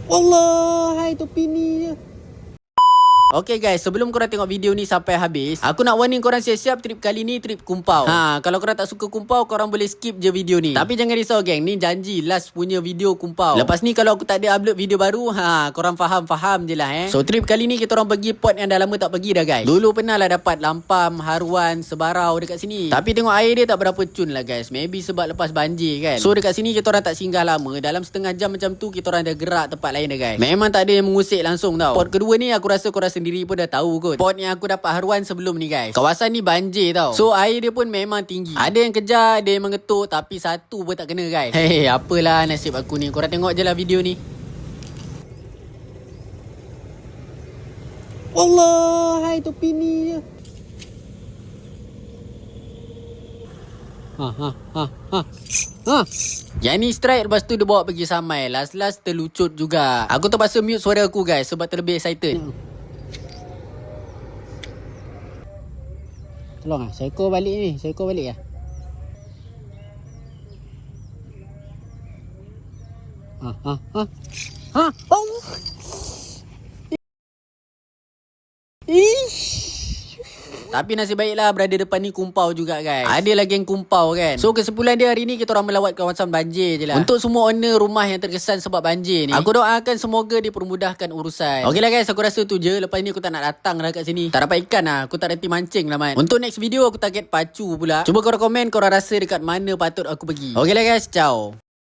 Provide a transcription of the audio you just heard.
Wallah, hai topi ni je. Okay guys, sebelum korang tengok video ni sampai habis, aku nak warning korang siap-siap trip kali ni trip kumpau. Kalau korang tak suka kumpau, korang boleh skip je video ni. Tapi jangan risau geng, ni janji last punya video kumpau. Lepas ni kalau aku tak ada upload video baru, korang faham je lah So trip kali ni kita orang pergi port yang dah lama tak pergi dah guys. Dulu pernah lah dapat Lampam, Haruan, Sebarau dekat sini. Tapi tengok air dia tak berapa cun lah guys. Maybe sebab lepas banjir kan. So dekat sini kita orang tak singgah lama. Dalam setengah jam macam tu kita orang dah gerak tempat lain dah guys. Memang tak ada yang mengusik langsung tau. Port kedua ni aku rasa korang sendiri pun dah tahu kot. Port yang aku dapat haruan sebelum ni guys. Kawasan ni banjir tau. So air dia pun memang tinggi. Ada yang kejar, ada yang mengetuk, tapi satu pun tak kena guys. Hei, apalah nasib aku ni. Korang tengok je lah video ni. Wallah, hai topi ni je. Yang ni strike, lepas tu dia bawa pergi Samai. Last terlucut juga. Aku terpaksa mute suara aku guys sebab terlebih excited. Tolong saya ekor balik ni. Saya ekor balik lah. Oh. Tapi nasib baiklah berada depan ni kumpau juga guys. Ada lagi yang kumpau kan. So kesimpulan dia hari ni kita orang melawat kawasan banjir je lah. Untuk semua owner rumah yang terkesan sebab banjir ni, aku doakan semoga dipermudahkan urusan. Okey lah guys, aku rasa tu je. Lepas ni aku tak nak datang dah kat sini. Tak dapat ikan lah. Aku tak reti mancing lah man. Untuk next video aku target pacu pula. Cuba korang komen korang rasa dekat mana patut aku pergi. Okey lah guys, ciao.